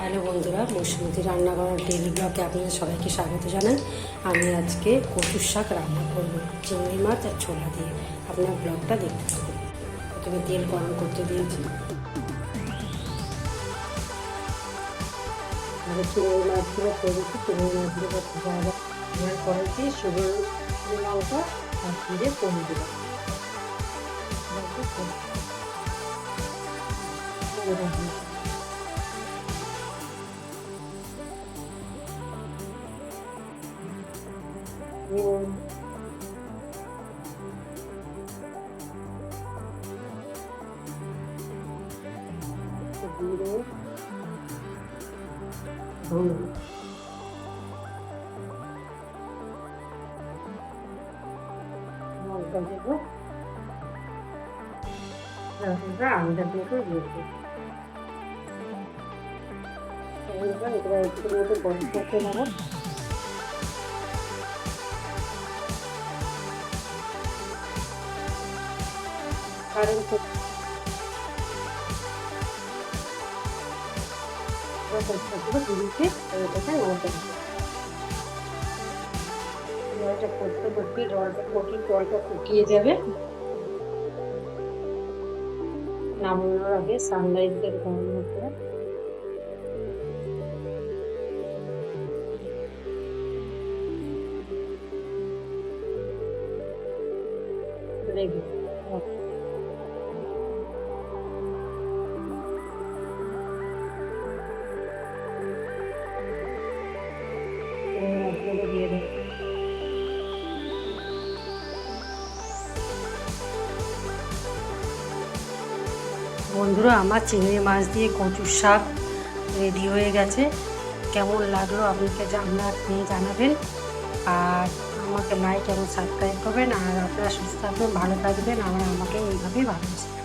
Hello বন্ধুরা, মৌসুমী রান্নাঘর daily ব্লগে আপনাদের সবাইকে স্বাগত জানাই। আমি আজকে কচুর শাক রান্না করব চিংড়ি মাছ আর ছোলা দিয়ে। আপনার ব্লগটা দেখতে থাকুন। প্রথমে তেল গরম করতে দিয়েছি, চিংড়ি মাছগুলো করেছি। চিংড়ি মাছগুলো দেওয়ার করেছি শুধু লঙ্কা আর জিরে কমে দিলাম। জিরে, হলুদ, লঙ্কা দেবো, রসুনটা আলুটা দিয়ে দিয়ে দেবো। এবার একটু মতো গরম করতে নেবো। কারণ জলটা করতে করতে জলটা ফুটিয়ে যাবে। নামানোর আগে সানলাইট দিয়ে গরম করে রেখে দিয়ে দেবো। বন্ধুরা, আমার চিংড়ি মাছ দিয়ে কচুর শাক রেডি হয়ে গেছে। কেমন লাগলো আপনি জানাবেন, আর আমাকে লাইক এবং সাবস্ক্রাইব করবেন। আর আপনারা সুস্থ থাকবেন, ভালো থাকবেন, আর আমাকে এইভাবেই ভালোবাসবেন।